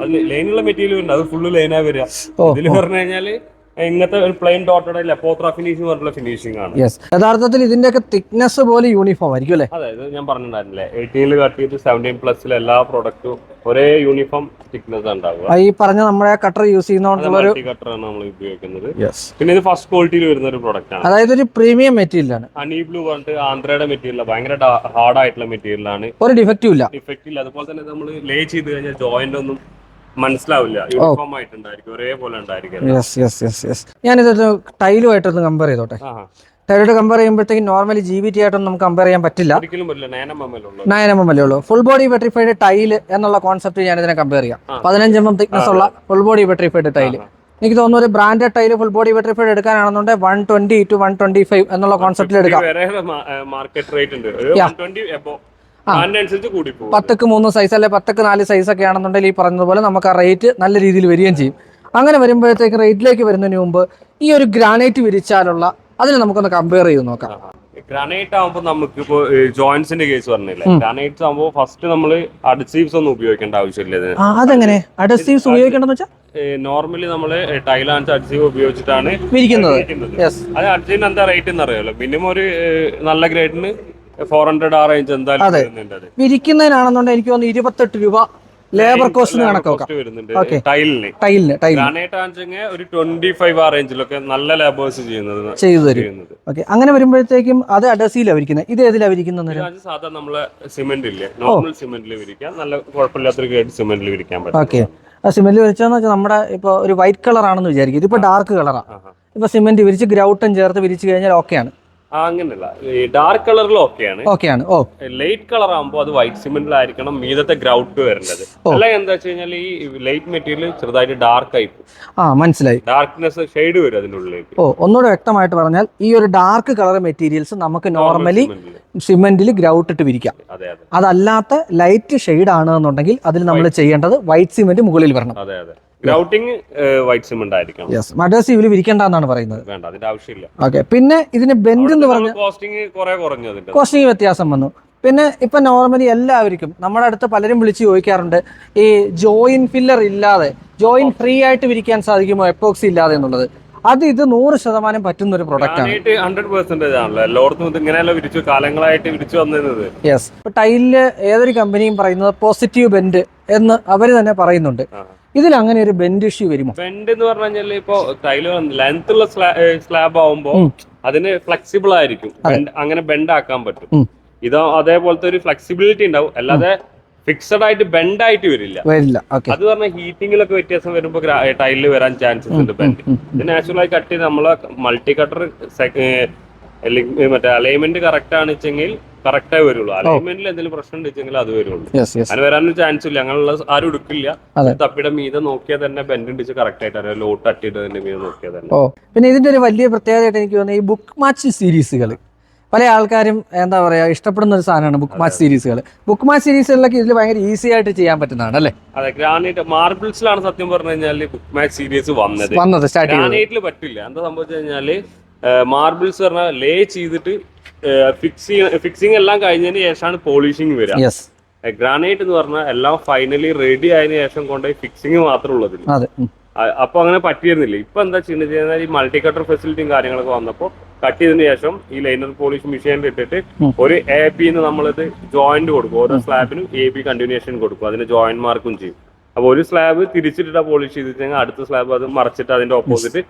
അതിൽ ലൈനുള്ള മെറ്റീരിയൽ ഉണ്ട്, അത് ഫുള്ള് ലൈനാ വരിക. ഇതിൽ പറഞ്ഞു കഴിഞ്ഞാല് ഇങ്ങനത്തെ ഒരു പ്ലെയിൻ ഡോട്ടഡ് ലെപ്പോത്ര ഫിനിഷിംഗ് പറഞ്ഞുള്ള ഫിനിഷിംഗ് ആണ്. യഥാർത്ഥത്തിൽ ഇതിന്റെ ഒക്കെ തിക്നെസ് പോലെ യൂണിഫോം ആയിരിക്കും അല്ലേ? അതായത് ഞാൻ പറഞ്ഞിട്ടുണ്ടായിരുന്നില്ലേ 18 കട്ട് ചെയ്ത് 17 പ്ലസിൽ എല്ലാ പ്രോഡക്റ്റും ഒരേ യൂണിഫോം തിക്നെസ് ഉണ്ടാവുക. ഈ പറഞ്ഞ നമ്മുടെ കട്ടർ യൂസ് ചെയ്യുന്ന കട്ടറാണ് നമ്മൾ ഉപയോഗിക്കുന്നത്. പിന്നെ ഇത് ഫസ്റ്റ് ക്വാളിറ്റിയിൽ വരുന്ന ഒരു പ്രോഡക്റ്റ് ആണ്. അതായത് ഒരു പ്രീമിയം മെറ്റീരിയൽ ആണ്. ഹണി ബ്ലൂ പറഞ്ഞിട്ട് ആന്ധ്രയുടെ മെറ്റീരിയൽ, ഭയങ്കര ഹാർഡ് ആയിട്ടുള്ള മെറ്റീരിയൽ ആണ്. ഒരു ഡിഫക്റ്റും ഇല്ല. അതുപോലെ തന്നെ നമ്മൾ ലേ ചെയ്ത് കഴിഞ്ഞാൽ ജോയിന്റ് ഒന്നും മനസ്സിലാവില്ല, യൂണിഫോം ആയിട്ടുണ്ടായിരിക്കും, ഒരേപോലെ ഉണ്ടായിരിക്കും. ഞാനിതൊരു ടൈലുമായിട്ടൊന്ന് കമ്പയർ ചെയ്തോട്ടെ. ടൈലോട്ട് കമ്പയർ ചെയ്യുമ്പോഴത്തേക്കും നോർമലി GVT ആയിട്ടൊന്നും നമുക്ക് കമ്പയർ ചെയ്യാൻ പറ്റില്ല. 9 mm ഉള്ളൂ. ഫുൾ ബോഡി വെട്രിഫൈഡ് ടൈല് എന്നുള്ള കോൺസെപ്റ്റ് ഞാൻ ഇതിനെ കമ്പയർ ചെയ്യാം. 15 mm തിക്നെസ് ഉള്ള ഫുൾ ബോഡി വെട്രിഫൈഡ് ടൈല്. എനിക്ക് തോന്നുന്നു ഒരു branded tile full body vitrified എടുക്കാനാണെന്നുണ്ടെങ്കിൽ 120 to 125 എന്നുള്ള കോൺസെപ്റ്റിൽ എടുക്കാം. മാർക്കറ്റ് റേറ്റ് ഉണ്ട്. 10ക്ക് 3 സൈസ് അല്ലെ 10ക്ക് 4 സൈസ് ഒക്കെ ആണെന്നുണ്ടെങ്കിൽ ഈ പറഞ്ഞതുപോലെ നമുക്ക് ആ റേറ്റ് നല്ല രീതിയിൽ വരികയും ചെയ്യും. അങ്ങനെ വരുമ്പോഴത്തേക്ക് റേറ്റിലേക്ക് വരുന്നതിന് മുമ്പ് ഈ ഒരു ഗ്രാനൈറ്റ് വിരിച്ചാലുള്ള അതിന് നമുക്കൊന്ന് കമ്പയർ ചെയ്ത് നോക്കാം. ഗ്രാനൈറ്റ് ആകുമ്പോൾ നമുക്ക് ഇപ്പോൾ ജോയിന്റ്സിന്റെ കേസ് പറഞ്ഞില്ലേ, ഗ്രാനൈറ്റ്സ് ആകുമ്പോൾ ഫസ്റ്റ് നമ്മൾ അഡ്സീവ്സ് ഒന്നും ഉപയോഗിക്കേണ്ട ആവശ്യമില്ല. അതെങ്ങനെ അഡ്സീവ്സ് ഉപയോഗിക്കേണ്ടതെന്ന് വെച്ചാൽ നോർമലി നമ്മള് ടൈലാൻസ് അഡ്സീവ് ഉപയോഗിച്ചിട്ടാണ് വിരിക്കുന്നത്. അത് അഡ്സീവിന് എന്താ റേറ്റ് എന്ന് അറിയാലോ. മിനിമം ഒരു നല്ല ഗ്രേഡിന് 400 ആ റേഞ്ച് എന്തായാലും വിരിക്കുന്നതിനാണെന്നുണ്ടെങ്കിൽ എനിക്ക് തോന്നുന്നു 28 രൂപ ലേബർ കോസ്റ്റ് കണക്കാക്കാം. ടൈലിന് ഗ്രാനൈറ്റ് ആണെങ്കിൽ ഒരു 25 ആ റേഞ്ചിലൊക്കെ നല്ല ലേബേഴ്സ് ചെയ്തു തരും. അങ്ങനെ വരുമ്പോഴത്തേക്കും അത് അഡസീലാണ് വിരിക്കുന്നത്. ഇത് ഏതിലാണ് വിരിക്കുന്നത്? സാധാരണ നമ്മളെ സിമെന്റ് ഇല്ലേ, നോർമൽ സിമെന്റിൽ വിരിക്കാം. നല്ല കുഴപ്പമില്ലാത്തൊരു ഗ്രേഡ് സിമെന്റിൽ വിരിക്കാൻ പറ്റും. സിമെന്റ് വിരിച്ചെന്ന് വെച്ചാൽ നമ്മുടെ ഇപ്പൊ ഒരു വൈറ്റ് കളർ ആണെന്ന് വിചാരിക്കും, ഇതിപ്പോ ഡാർക്ക് കളറാണ്. ഇപ്പൊ സിമെന്റ് വിരിച്ച് ഗ്രൗട്ടും ചേർത്ത് വിരിച്ചു കഴിഞ്ഞാൽ ഓക്കെയാണ്. അങ്ങനല്ല, ഈ ഡാർക്ക് കളറിൽ ഓക്കെയാണ്. ലൈറ്റ് കളർ ആകുമ്പോൾ അത് വൈറ്റ് സിമെന്റിലായിരിക്കണം മീതത്തെ ഗ്രൗട്ട് വരേണ്ടത്. അല്ല എന്താ വെച്ച് കഴിഞ്ഞാൽ ഈ ലൈറ്റ് മെറ്റീരിയൽ ചെറുതായിട്ട് ഡാർക്ക് ആയി പോകും. മനസ്സിലായി. ഡാർക്ക്നെസ് ഷെയ്ഡ് വരും അതിനുള്ളിലേക്ക്. ഒന്നുകൂടെ വ്യക്തമായിട്ട് പറഞ്ഞാൽ ഈ ഒരു ഡാർക്ക് കളർ മെറ്റീരിയൽസ് നമുക്ക് നോർമലി സിമെന്റിൽ ഗ്രൗട്ട് ഇട്ട് വിരിക്കാം. അതല്ലാത്ത ലൈറ്റ് ഷെയ്ഡ് ആണെന്നുണ്ടെങ്കിൽ അതിൽ നമ്മൾ ചെയ്യേണ്ടത് വൈറ്റ് സിമെന്റ് മുകളിൽ വരണം. ഗ്രൗട്ടിംഗ് വൈറ്റ് സിമെന്റ് ആയിരിക്കണം. അഡസീവിൽ വിരിക്കേണ്ടെന്നാണ് പറയുന്നത്. വേണ്ട, അതിന്റെ ആവശ്യമില്ല. ഓക്കെ. പിന്നെ ഇതിന് ബെൻഡ് എന്ന് പറഞ്ഞ കോസ്റ്റിംഗ് വ്യത്യാസം വന്നു. പിന്നെ ഇപ്പൊ നോർമലി എല്ലാവർക്കും നമ്മുടെ അടുത്ത് പലരും വിളിച്ച് ചോദിക്കാറുണ്ട്, ഈ ജോയിൻ ഫില്ലർ ഇല്ലാതെ ജോയിൻ ഫ്രീ ആയിട്ട് വിരിക്കാൻ സാധിക്കുമോ എപ്പോക്സി ഇല്ലാതെ എന്നുള്ളത്. ഇത് 100% പറ്റുന്ന ഒരു പ്രൊഡക്റ്റ് ആണ്. 100% ആണല്ലോ എല്ലായിടത്തും ഇങ്ങനെയല്ല വിരിച്ചു കാലങ്ങളായിട്ട് വിരിച്ചു വന്നിരുന്നത്. യെസ്. ടൈലില് ഏതൊരു കമ്പനിയും പറയുന്നത് പോസിറ്റീവ് ബെൻഡ് എന്ന് അവര് തന്നെ പറയുന്നുണ്ട്. ഇതിൽ അങ്ങനെ ഒരു ബെൻഡ് ഇഷ്യൂ വരുമോ? ബെൻഡ് എന്ന് പറഞ്ഞു കഴിഞ്ഞാൽ ഇപ്പൊ ടൈല് ലെങ്ത് ഉള്ള സ്ലാബ് ആവുമ്പോ അതിന് ഫ്ലെക്സിബിൾ ആയിരിക്കും, അങ്ങനെ ബെൻഡ് ആക്കാൻ പറ്റും. ഇത് അതേപോലത്തെ ഒരു ഫ്ലെക്സിബിലിറ്റി ഉണ്ടാവും, അല്ലാതെ ഫിക്സഡ് ആയിട്ട് ബെൻഡ് ആയിട്ട് വരില്ല. അത് പറഞ്ഞാൽ ഹീറ്റിംഗിലൊക്കെ വ്യത്യാസം വരുമ്പോൾ ടൈലിൽ വരാൻ ചാൻസസ് ഉണ്ട് ബെൻഡ്. ഇത് നാച്ചുറലായി കട്ട് ചെയ്ത് നമ്മളെ മൾട്ടി കട്ടർ മറ്റേ അലൈൻമെന്റ് കറക്റ്റ് ആണ് വെച്ചെങ്കിൽ കറക്റ്റ് ആയി വരുള്ളൂ. അലൈൻമെന്റിൽ എന്തെങ്കിലും പ്രശ്നം ഉണ്ടെങ്കിൽ അത് വരുള്ളൂ. അതിന് വരാനൊരു ചാൻസ് ഇല്ല. അങ്ങനെയുള്ള ആരും എടുക്കില്ല. തപ്പിയുടെ മീതെ നോക്കിയാൽ തന്നെ ബെൻഡ് ഉണ്ടിച്ച് കറക്റ്റ് ആയിട്ട് അറിയാം. ലോട്ട് തട്ടിയിട്ട് മീതെ നോക്കിയാൽ തന്നെ. പിന്നെ ഇതിന്റെ ഒരു വലിയ പ്രത്യേകതയായിട്ട് എനിക്ക് തോന്നുന്നത് ഈ ബുക്ക് മാച്ച് സീരീസുകൾ പല ആൾക്കാരും എന്താ പറയുക ഇഷ്ടപ്പെടുന്ന ഒരു സാധനമാണ് ബുക്ക് മാച്ച് സീരീസുകൾ. ബുക്ക് മാച്ച് സീരീസുകളിലൊക്കെ ഇതിൽ ഭയങ്കര ഈസി ആയിട്ട് ചെയ്യാൻ പറ്റുന്നതാണ് അല്ലേ? അതെ, ഗ്രാനൈറ്റ് മാർബിൾസിലാണ് സത്യം പറഞ്ഞു കഴിഞ്ഞാൽ ബുക്ക് മാച്ച് സീരീസ് വന്നത്. ഗ്രാനൈറ്റിൽ പറ്റില്ല. എന്താ സംഭവിച്ചു കഴിഞ്ഞാല് മാർബിൾസ് പറഞ്ഞാൽ ലേ ചെയ്തിട്ട് ഫിക്സിങ് എല്ലാം കഴിഞ്ഞതിന് ശേഷമാണ് പോളിഷിങ് വരിക. ഗ്രാനൈറ്റ് എന്ന് പറഞ്ഞാൽ എല്ലാം ഫൈനലി റെഡി ആയതിനു ശേഷം കൊണ്ടുപോയി ഫിക്സിങ് മാത്രമേ ഉള്ളതില്ല. അപ്പൊ അങ്ങനെ പറ്റിയിരുന്നില്ല. ഇപ്പൊ എന്താ ചെയ്യുന്നത്, ഈ മൾട്ടി കട്ടർ ഫെസിലിറ്റിയും കാര്യങ്ങളൊക്കെ വന്നപ്പോൾ കട്ട് ചെയ്തതിനു ശേഷം ഈ ലൈനർ പോളിഷ് മെഷീനിൽ ഇട്ടിട്ട് ഒരു എ ബി നമ്മളിത് ജോയിന്റ് കൊടുക്കും. ഓരോ സ്ലാബിനും എ ബി കണ്ടിന്യൂഷൻ കൊടുക്കും. അതിന് ജോയിന്റ് മാർക്കും ചെയ്യും. അപ്പൊ ഒരു സ്ലാബ് തിരിച്ചിട്ട് പോളിഷ് ചെയ്ത് കഴിഞ്ഞാൽ അടുത്ത സ്ലാബ് അത് മറച്ചിട്ട് അതിന്റെ ഓപ്പോസിറ്റ്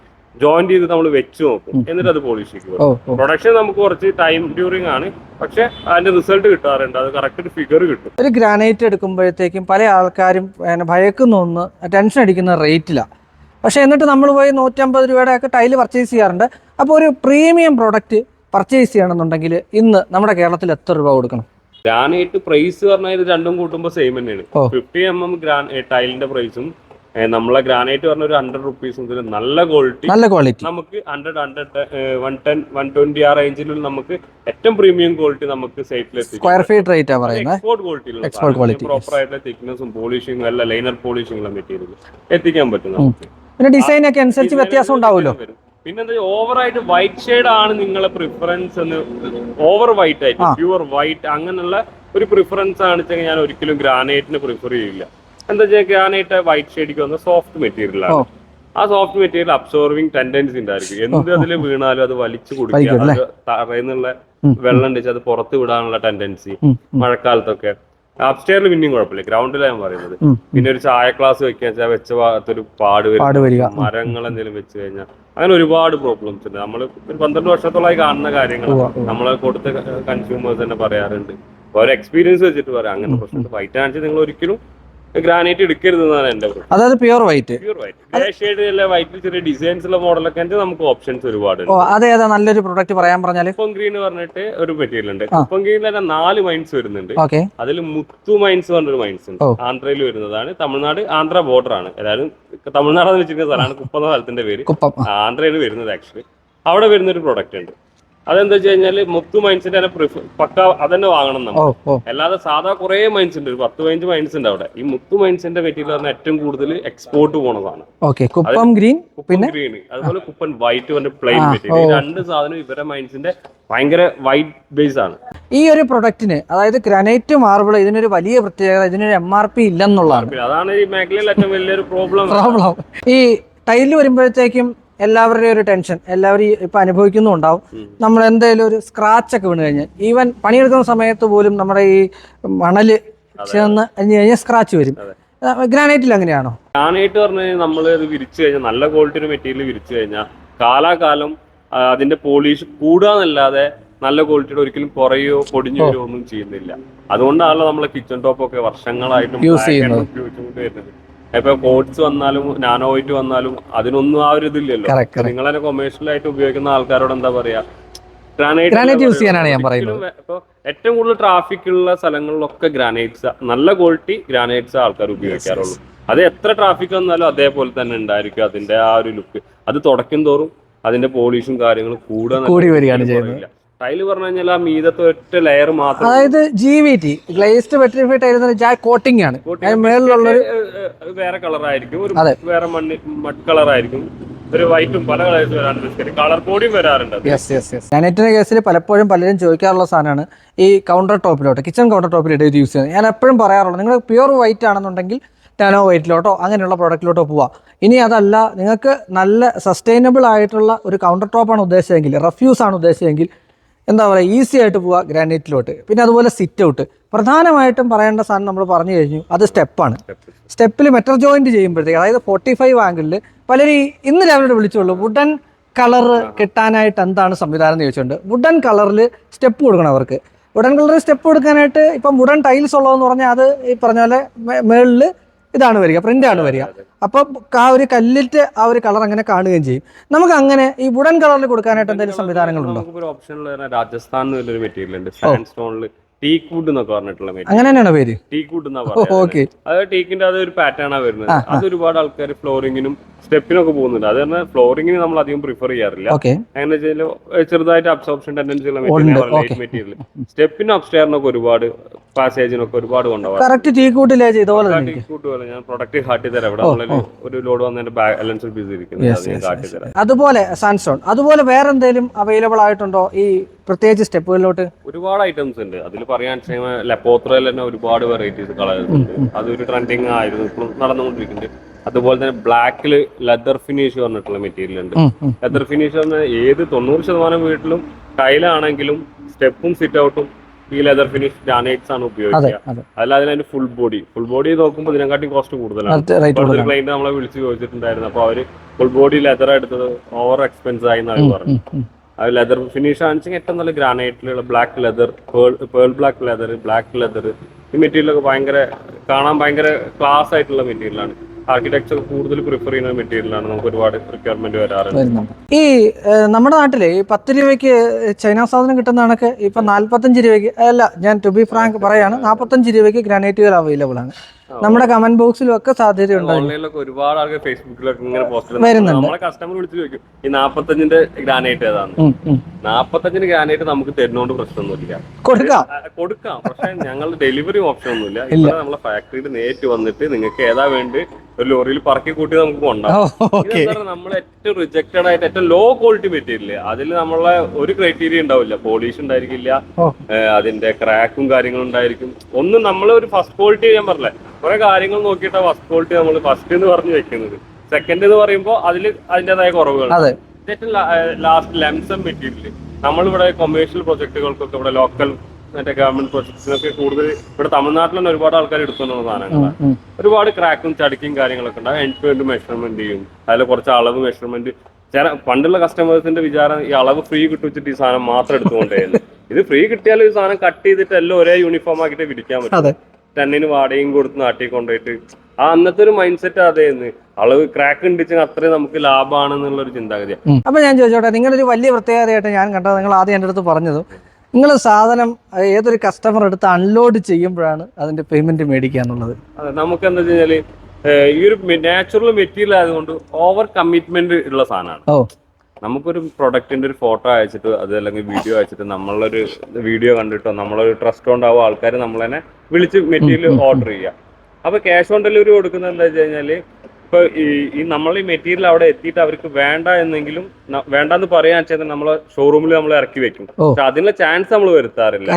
ജോയിന്റ് ചെയ്ത് നമ്മൾ വെച്ച് നോക്കും. എന്നിട്ട് അത് പോളിഷ് ചെയ്യും. പ്രൊഡക്ഷൻ നമുക്ക് കുറച്ച് ടൈം ഡ്യൂറിംഗ് ആണ്, പക്ഷെ അതിന്റെ റിസൾട്ട് കിട്ടാറുണ്ട്. അത് കറക്റ്റ് ഒരു ഫിഗർ കിട്ടും. ഒരു ഗ്രാനൈറ്റ് എടുക്കുമ്പോഴത്തേക്കും പല ആൾക്കാരും ഭയക്കുന്ന ഒന്ന് ടെൻഷൻ അടിക്കുന്ന റേറ്റിലാണ്. പക്ഷെ എന്നിട്ട് നമ്മൾ പോയി 150 രൂപയുടെ ഒക്കെ ടൈല് പർച്ചേസ് ചെയ്യാറുണ്ട്. അപ്പോൾ ഒരു പ്രീമിയം പ്രോഡക്റ്റ് പർച്ചേസ് ചെയ്യണമെന്നുണ്ടെങ്കിൽ ഇന്ന് നമ്മുടെ കേരളത്തിൽ എത്ര രൂപ കൊടുക്കണം? ഗ്രാനൈറ്റ് പ്രൈസ് പറഞ്ഞാൽ ഇത് രണ്ടും കൂട്ടുമ്പോൾ സെയിം തന്നെയാണ്. 50 mm ടൈലിന്റെ പ്രൈസും നമ്മളെ ഗ്രാനൈറ്റ് പറഞ്ഞ ഒരു 100 റുപ്പീസ് മുതൽ നല്ല ക്വാളിറ്റി നമുക്ക് 100, 110, 120 ആ റേഞ്ചിൽ നമുക്ക് ഏറ്റവും പ്രീമിയം ക്വാളിറ്റി നമുക്ക് സൈറ്റിലെത്തി. സ്ക്വയർ ഫീറ്റ് റേറ്റ് പറയുന്നത് എക്സ്പോർട്ട് ക്വാളിറ്റി പ്രോപ്പർ ആയിട്ടുള്ള തിക്നെസ്സും പോളിഷിംഗും അല്ല ലൈനർ പോളിഷിംഗുള്ള മെറ്റീരിയൽ എത്തിക്കാൻ പറ്റും നമുക്ക്. പിന്നെ ഡിസൈൻ ഒക്കെ അനുസരിച്ച് വ്യത്യാസം ഉണ്ടാവുമല്ലോ. പിന്നെ എന്താ ഓവറായിട്ട് വൈറ്റ് ഷെയ്ഡ് ആണ് നിങ്ങളെ പ്രിഫറൻസ് എന്ന്, ഓവർ വൈറ്റ് ആയിട്ട് പ്യൂർ വൈറ്റ് അങ്ങനെയുള്ള ഒരു പ്രിഫറൻസ് ആണെന്ന് ഞാൻ ഒരിക്കലും ഗ്രാനൈറ്റിന് പ്രിഫർ ചെയ്യില്ല. എന്താ വെച്ചാൽ ഗ്രാനൈറ്റ് വൈറ്റ് ഷെയ്ഡിക്ക് വന്ന സോഫ്റ്റ് മെറ്റീരിയൽ ആണ്. ആ സോഫ്റ്റ് മെറ്റീരിയൽ അബ്സോർവിംഗ് ടെൻഡൻസി ഉണ്ടായിരിക്കും. എന്ത് അതിൽ വീണാലും അത് വലിച്ചു കുടിക്കുക, തറയുന്നുള്ള വെള്ളം ഉണ്ടെച്ച് അത് പുറത്ത് വിടാനുള്ള ടെൻഡൻസി മഴക്കാലത്തൊക്കെ. അപ്സ്റ്റെയറിൽ പിന്നെയും കുഴപ്പമില്ല, ഗ്രൗണ്ടിലാണ് ഞാൻ പറയുന്നത്. പിന്നെ ഒരു ചായ ക്ലാസ് വെക്കുക വെച്ച ഭാഗത്തൊരു പാട് വരിക, മരങ്ങൾ എന്തെങ്കിലും വെച്ച് കഴിഞ്ഞാൽ അങ്ങനെ ഒരുപാട് പ്രോബ്ലംസ് ഉണ്ട്. നമ്മൾ ഒരു 12 വർഷത്തോളമായി കാണുന്ന കാര്യങ്ങൾ നമ്മളെ കൊടുത്ത കൺസ്യൂമേഴ്സ് തന്നെ പറയാറുണ്ട്. ഓരോ എക്സ്പീരിയൻസ് വെച്ചിട്ട് പറയാം. അങ്ങനെ പ്രശ്നം വൈറ്റ് ആണെങ്കിൽ നിങ്ങൾ ഒരിക്കലും ഗ്രാനൈറ്റ് എടുക്കരുതെന്നാണ് എന്റെ പ്രശ്നം. അതായത് പ്യൂർ വൈറ്റ് ഗ്രേ ഷെയ്ഡ് വൈറ്റിൽ ചെറിയ ഡിസൈൻസ് ഉള്ള മോഡലൊക്കെ നമുക്ക് ഓപ്ഷൻസ് ഒരുപാട്. അതേതാ നല്ലൊരു പ്രൊഡക്റ്റ് പറയാൻ പറഞ്ഞാൽ കുപ്പം ഗ്രീൻ പറഞ്ഞിട്ട് ഒരു മെറ്റീരിയൽ ഉണ്ട്. കുപ്പം ഗ്രീനിൽ തന്നെ 4 മൈൻസ് വരുന്നുണ്ട്. അതിൽ മുത്തു മൈൻസ് പറഞ്ഞൊരു മൈൻസ് ഉണ്ട്. ആന്ധ്രയിൽ വരുന്നതാണ്. തമിഴ്നാട് ആന്ധ്ര ബോർഡർ ആണ്. ഏതായാലും തമിഴ്നാടെന്ന് വെച്ചിരിക്കുന്ന സ്ഥലമാണ് കുപ്പം എന്ന സ്ഥലത്തിന്റെ പേര്. ആന്ധ്രയിൽ വരുന്നത് ആക്ച്വലി. അവിടെ വരുന്നൊരു പ്രൊഡക്റ്റ് ഉണ്ട്. അതെന്താ വെച്ച് കഴിഞ്ഞാല് മുത്തു മൈൻസിന്റെ പക്ക അതന്നെ വാങ്ങണം നമ്മൾ. അല്ലാതെ സാധാ കുറെ മൈൻസ് ഉണ്ട്, 10-15 മൈൻസ് ഉണ്ട് അവിടെ. ഈ മുത്തു മൈൻസിന്റെ മെറ്റീരിയൽ പറഞ്ഞാൽ ഏറ്റവും കൂടുതൽ എക്സ്പോർട്ട് പോണതാണ്. കുപ്പം ഗ്രീൻ, അതുപോലെ കുപ്പൻ വൈറ്റ് പറഞ്ഞ പ്ലെയിൻ മെറ്റീരിയൽ. രണ്ട് സാധനം ഇവരെ മൈൻസിന്റെ ഭയങ്കര വൈറ്റ് ബേസ് ആണ്. ഈ ഒരു പ്രൊഡക്റ്റിന്, അതായത് ഗ്രാനൈറ്റ് മാർബിൾ, ഇതിനൊരു വലിയ പ്രത്യേകത ഇതിനൊരു MRP ഇല്ലെന്നുള്ളതാണ്. അതാണ് ഈ മേഖലയിൽ ഏറ്റവും വലിയൊരു പ്രോബ്ലം. ഈ ടൈല് വരുമ്പോഴത്തേക്കും എല്ലാവരുടെയും ഒരു ടെൻഷൻ എല്ലാവരും ഇപ്പൊ അനുഭവിക്കുന്നുണ്ടാവും. നമ്മൾ എന്തെങ്കിലും ഒരു സ്ക്രാച്ച് ഒക്കെ വീണ് കഴിഞ്ഞാൽ, ഈവൻ പണിയെടുക്കുന്ന സമയത്ത് പോലും നമ്മുടെ ഈ മണല് ചേർന്ന് കഴിഞ്ഞാൽ സ്ക്രാച്ച് വരും. ഗ്രാനൈറ്റിൽ അങ്ങനെയാണോ? ഗ്രാനൈറ്റ് പറഞ്ഞാൽ നമ്മൾ വിരിച്ചു കഴിഞ്ഞാൽ, നല്ല ക്വാളിറ്റി മെറ്റീരിയൽ വിരിച്ചു കഴിഞ്ഞാൽ കാലാകാലം അതിന്റെ പോളിഷ് കൂടാന്നല്ലാതെ നല്ല ക്വാളിറ്റിയുടെ ഒരിക്കലും കുറയോ പൊടിഞ്ഞോ ഒന്നും ചെയ്യുന്നില്ല. അതുകൊണ്ടാണല്ലോ നമ്മളെ കിച്ചൺ ടോപ്പ് ഒക്കെ വർഷങ്ങളായിട്ടും വരുന്നത്. ഇപ്പൊ കോട്സ് വന്നാലും നാനോ വൈറ്റ് വന്നാലും അതിനൊന്നും ആ ഒരു ഇതില്ലല്ലോ. നിങ്ങൾ തന്നെ കൊമേഴ്ഷ്യൽ ആയിട്ട് ഉപയോഗിക്കുന്ന ആൾക്കാരോട് എന്താ പറയാ, ഗ്രാനൈറ്റ് യൂസ് ചെയ്യാനാണ് ഞാൻ പറയുന്നത്. ഇപ്പൊ ഏറ്റവും കൂടുതൽ ട്രാഫിക് ഉള്ള സ്ഥലങ്ങളിലൊക്കെ ഗ്രാനൈറ്റ്സ്, നല്ല ക്വാളിറ്റി ഗ്രാനൈറ്റ്സ് ആൾക്കാർ ഉപയോഗിക്കാറുള്ളൂ. അത് എത്ര ട്രാഫിക് വന്നാലും അതേപോലെ തന്നെ ഉണ്ടായിരിക്കും അതിന്റെ ആ ഒരു ലുക്ക്. അത് തുടക്കും തോറും അതിന്റെ പോളിഷും കാര്യങ്ങളും കൂടി വരികയാണ് ചെയ്യുന്നത്. ടൈല് പറഞ്ഞു കഴിഞ്ഞാൽ ആ മീതത്തെ ഒറ്റ ലെയർ മാത്രം, അതായത് GVT glazed vitrified tile coating ആണ്. മേളിലുള്ളൊരു വേറെ കളറായിരിക്കും, ഒരു വേറെ മഡ് കളറായിരിക്കും, ഒരു വൈറ്റും പല കളേഴ്സ് വരാറുണ്ട്, കളർ കോഡിയും വരാറുണ്ട്. ഗ്രാനൈറ്റിന്റെ കേസിൽ പലപ്പോഴും പലരും ചോദിക്കാറുള്ള സാധനമാണ് ഈ കൗണ്ടർ ടോപ്പിലോട്ട്, കിച്ചൺ കൗണ്ടർ ടോപ്പിലോട്ട് ഇത് യൂസ് ചെയ്യുന്നത്. ഞാൻ എപ്പോഴും പറയാറുള്ളത്, നിങ്ങൾ പ്യുവർ വൈറ്റ് ആണെന്നുണ്ടെങ്കിൽ നാനോ വൈറ്റിലോട്ടോ അങ്ങനെയുള്ള പ്രോഡക്റ്റിലോട്ടോ പോവാം. ഇനി അതല്ല, നിങ്ങൾക്ക് നല്ല സസ്റ്റൈനബിൾ ആയിട്ടുള്ള ഒരു കൗണ്ടർ ടോപ്പാണ് ഉദ്ദേശിച്ചതെങ്കിൽ, റഫ്യൂസ് ആണ് ഉദ്ദേശിച്ചതെങ്കിൽ, എന്താ പറയുക, ഈസി ആയിട്ട് പോവുക ഗ്രാനൈറ്റിലോട്ട്. പിന്നെ അതുപോലെ സിറ്റ് ഔട്ട്, പ്രധാനമായിട്ടും പറയേണ്ട സാധനം നമ്മൾ പറഞ്ഞു കഴിഞ്ഞു, അത് സ്റ്റെപ്പാണ്. സ്റ്റെപ്പിൽ മെറ്റൽ ജോയിന്റ് ചെയ്യുമ്പോഴത്തേക്ക്, അതായത് 45 ആംഗിളിൽ പലരും ഇന്ന് രാവിലെ വിളിച്ചുള്ളൂ വുഡൻ കളർ കിട്ടാനായിട്ട് എന്താണ് സംവിധാനം എന്ന് ചോദിച്ചുകൊണ്ട്. വുഡൻ കളറിൽ സ്റ്റെപ്പ് കൊടുക്കണം അവർക്ക്. വുഡൻ കളറിൽ സ്റ്റെപ്പ് കൊടുക്കാനായിട്ട് ഇപ്പം വുഡൻ ടൈൽസ് ഉള്ളതെന്ന് പറഞ്ഞാൽ അത് ഈ പറഞ്ഞ പോലെ മേളിൽ ഇതാണ് വരിക, പ്രിന്റ് ആണ് വരിക. അപ്പം ആ ഒരു കല്ലിട്ട് ആ ഒരു കളർ അങ്ങനെ കാണുകയും ചെയ്യും. നമുക്ക് അങ്ങനെ ഈ വുഡൻ കളറിൽ കൊടുക്കാനായിട്ട് എന്തെങ്കിലും സംവിധാനങ്ങളുണ്ടോ? നമുക്കൊരു ഓപ്ഷനിൽ രാജസ്ഥാൻ എന്നൊരു മെറ്റീരിയൽ ഉണ്ട്, സാൻഡ് സ്റ്റോണിൽ ടീക്ക് വുഡ് എന്നൊക്കെ പറഞ്ഞിട്ടുള്ള മെറ്റീരിയൽ. അങ്ങനെ തന്നെയാണ് പേര്? ടീക്ക് വുഡ് എന്നാ പറയുന്നത്. ഓക്കെ. അത് ടീക്കിന്റെ അതൊരു പാറ്റേണാ വരുന്നത്. അത് ഒരുപാട് ആൾക്കാർ ഫ്ലോറിങ്ങിനും സ്റ്റെപ്പിനൊക്കെ പോകുന്നുണ്ട്. അത് പറഞ്ഞാൽ ഫ്ലോറിങ്ങിന് നമ്മൾ അധികം പ്രിഫർ ചെയ്യാറില്ല. എങ്ങനെ വെച്ചാൽ ചെറുതായിട്ട് അബ്സോർപ്ഷൻ ടെൻഡൻസി ഉള്ള മെറ്റീരിയൽ. സ്റ്റെപ്പിനും അപ്സ്റ്റെയറിനൊക്കെ ഒരുപാട് പാസേജിനൊക്കെ ഒരുപാട് കൊണ്ടുപോകാം. ടീക്ക് വുഡ് ഞാൻ പ്രൊഡക്റ്റ് കാട്ടി തരാം. ഇവിടെ ഒരു ലോഡ് വന്നതിന്റെ ബാലൻസ് പീസ് ഇരിക്കുന്നത് ഞാൻ കാട്ടി തരാം. അതുപോലെ സാൻഡ്സ്റ്റോൺ, അതുപോലെ വേറെ എന്തെങ്കിലും അവൈലബിൾ ആയിട്ടുണ്ടോ ഈ പ്രത്യേകിച്ച് സ്റ്റെപ്പുകളിലോട്ട്? ഒരുപാട് ഐറ്റംസ് ഉണ്ട്. അതിൽ പറയാൻ ലെപ്പോത്രയിൽ തന്നെ ഒരുപാട് വെറൈറ്റീസ് കളേഴ്സ് ഉണ്ട്. അതൊരു ട്രെൻഡിങ് ആയിരുന്നു, ഇപ്പോഴും നടന്നുകൊണ്ടിരിക്കുന്നുണ്ട്. അതുപോലെ തന്നെ ബ്ലാക്കിൽ ലെതർ ഫിനിഷ് പറഞ്ഞിട്ടുള്ള മെറ്റീരിയൽ ഉണ്ട്. ലെതർ ഫിനിഷ് പറഞ്ഞാൽ ഏത് 90% വീട്ടിലും ടൈലാണെങ്കിലും സ്റ്റെപ്പും സിറ്റ് ഔട്ടും ഈ ലെതർ ഫിനിഷ് ഗ്രാനൈറ്റ്സ് ആണ് ഉപയോഗിക്കുക. അല്ലാതെ അതിന്റെ ഫുൾ ബോഡി നോക്കുമ്പോൾ ഇതിനെക്കാട്ടി കോസ്റ്റ് കൂടുതലാണ്. ക്ലൈന്റ് നമ്മളെ വിളിച്ച് ചോദിച്ചിട്ടുണ്ടായിരുന്നു. അപ്പൊ അവര് ഫുൾ ബോഡി ലെതർ എടുത്തത് ഓവർ എക്സ്പെൻസ് ആയി എന്നാണ് പറഞ്ഞു. അത് ലെതർ ഫിനിഷ് ആണെന്നുവെച്ചാൽ ഏറ്റവും നല്ല ഗ്രാനൈറ്റിലുള്ള black leather, pearl black leather, black leather, ഈ മെറ്റീരിയലൊക്കെ കാണാൻ ഭയങ്കര ക്ലാസ് ആയിട്ടുള്ള മെറ്റീരിയലാണ്. ആർക്കിടെക്ചർ കൂടുതൽ പ്രിഫർ ചെയ്യുന്ന മെറ്റീരിയലാണ്. നമുക്ക് ഒരുപാട് റിക്വയർമെന്റ് വരാറുണ്ട്. ഈ നമ്മുടെ നാട്ടിലെ ഈ 10 രൂപയ്ക്ക് ചൈന സാധനം കിട്ടുന്ന കണക്ക് ഇപ്പൊ 45 രൂപയ്ക്ക്, അല്ല ഞാൻ ടു ബി ഫ്രാങ്ക് പറയാണ്, 45 രൂപയ്ക്ക് ഗ്രാനൈറ്റുകൾ അവൈലബിൾ ആണ്. നമ്മുടെ കമന്റ് ബോക്സിലും ഒക്കെ സാധ്യതയുണ്ട്. ഓൺലൈനിലൊക്കെ ഒരുപാട് ആൾക്കാർ ഫേസ്ബുക്കിലൊക്കെ ഇങ്ങനെ പോസ്റ്റ് വരുന്നുണ്ട്. നമ്മളെ കസ്റ്റമർ വിളിച്ച് ചോദിക്കും ഈ 45ന്റെ ഗ്രാനൈറ്റ് ഏതാണ്. 45ന്റെ ഗ്രാനൈറ്റ് നമുക്ക് തരുന്നോണ്ട് പ്രശ്നമൊന്നുമില്ല, കൊടുക്കാം. പക്ഷെ ഞങ്ങൾ ഡെലിവറി ഓപ്ഷൻ ഒന്നുമില്ല. ഇവിടെ നമ്മളെ ഫാക്ടറിയിൽ നേരിട്ട് വന്നിട്ട് നിങ്ങൾക്ക് ഏതാ വേണ്ടി ഒരു ലോറിയിൽ പറക്കി കൂട്ടി നമുക്ക് കൊണ്ടുപോകാം. നമ്മൾ ഏറ്റവും റിജക്റ്റഡ് ആയിട്ട് ഏറ്റവും ലോ ക്വാളിറ്റി മെറ്റീരിയൽ, അതിൽ നമ്മളെ ഒരു ക്രൈറ്റീരിയ ഉണ്ടാവില്ല. പോളിഷ് ഉണ്ടായിരിക്കില്ല, അതിന്റെ ക്രാക്കും കാര്യങ്ങളും ഉണ്ടായിരിക്കും. ഒന്നും നമ്മൾ ഒരു ഫസ്റ്റ് ക്വാളിറ്റി ഞാൻ പറഞ്ഞില്ലേ, കുറെ കാര്യങ്ങൾ നോക്കിയിട്ടാണ് ഫസ്റ്റ് ക്വാളിറ്റി നമ്മൾ ഫസ്റ്റ് എന്ന് പറഞ്ഞു വെക്കുന്നത്. സെക്കൻഡ് എന്ന് പറയുമ്പോൾ അതിൻ്റെതായ കുറവുകൾ. ഏറ്റവും ലാസ്റ്റ് ലംസം മെറ്റീരിയൽ നമ്മളിവിടെ കൊമേഴ്ഷ്യൽ പ്രൊജക്ടുകൾക്കൊക്കെ ഇവിടെ ലോക്കൽ മറ്റേ ഗവൺമെന്റ് പ്രൊജക്ട്സിനൊക്കെ കൂടുതൽ ഇവിടെ തമിഴ്നാട്ടിൽ തന്നെ ഒരുപാട് ആൾക്കാർ എടുത്തുകൊണ്ടുള്ള സാധനങ്ങളാണ്. ഒരുപാട് ക്രാക്കും ചടിക്കും കാര്യങ്ങളൊക്കെ ഉണ്ട്. എൻഡ് ടു എൻഡ് മെഷർമെന്റ് ചെയ്യും, അതിൽ കുറച്ച് അളവ് മെഷർമെന്റ്. പണ്ടുള്ള കസ്റ്റമേഴ്സിന്റെ വിചാരം ഈ അളവ് ഫ്രീ കിട്ടുവെച്ചിട്ട് ഈ സാധനം മാത്രം എടുത്തുകൊണ്ടേയിരുന്നു. ഇത് ഫ്രീ കിട്ടിയാലും ഈ സാധനം കട്ട് ചെയ്തിട്ട് എല്ലാം ഒരേ യൂണിഫോം ആക്കിയിട്ട് വിരിക്കാൻ പറ്റും. 10ന് വാടകയും കൊടുത്ത് നാട്ടിൽ കൊണ്ടുപോയിട്ട് അന്നത്തെ ഒരു മൈൻഡ് സെറ്റ് അതേന്ന്. അളവ് ക്രാക്ക് ഉണ്ടിച്ചാൽ അത്രയും നമുക്ക് ലാഭമാണെന്നുള്ള ഒരു ചിന്താഗതിയാണ്. അപ്പൊ ഞാൻ ചോദിച്ചോട്ടെ, നിങ്ങളൊരു വലിയ പ്രത്യേകതയായിട്ട് ഞാൻ കണ്ടത്, നിങ്ങൾ ആദ്യം എൻ്റെ അടുത്ത് പറഞ്ഞതും, നിങ്ങൾ സാധനം ഏതൊരു കസ്റ്റമർ എടുത്ത് അൺലോഡ് ചെയ്യുമ്പോഴാണ് അതിന്റെ പേയ്മെന്റ് മേടിക്കുക എന്നുള്ളത്. അതെ, നമുക്ക് എന്താ വെച്ച് കഴിഞ്ഞാല് ഈ ഒരു നാച്ചുറൽ മെറ്റീരിയൽ ആയതുകൊണ്ട് ഓവർ കമ്മിറ്റ്മെന്റ് ഉള്ള സാധനമാണ്. നമുക്കൊരു പ്രൊഡക്റ്റിന്റെ ഒരു ഫോട്ടോ അയച്ചിട്ട് അത് അല്ലെങ്കിൽ വീഡിയോ അയച്ചിട്ട് നമ്മളൊരു വീഡിയോ കണ്ടിട്ടോ നമ്മളൊരു ട്രസ്റ്റ് കൊണ്ടാവും ആൾക്കാർ നമ്മളെന്നെ വിളിച്ച് മെറ്റീരിയൽ ഓർഡർ ചെയ്യുക. അപ്പൊ ക്യാഷ് ഓൺ ഡെലിവറി കൊടുക്കുന്നത് എന്താ വെച്ച് കഴിഞ്ഞാല് ഇപ്പൊ ഈ നമ്മൾ ഈ മെറ്റീരിയൽ അവിടെ എത്തിയിട്ട് അവർക്ക് വേണ്ട എന്നെങ്കിലും വേണ്ടെന്ന് പറയാൻ വെച്ചാൽ നമ്മളെ ഷോറൂമിൽ നമ്മൾ ഇറക്കി വെക്കും. പക്ഷെ അതിനുള്ള ചാൻസ് നമ്മൾ വരുത്താറില്ല.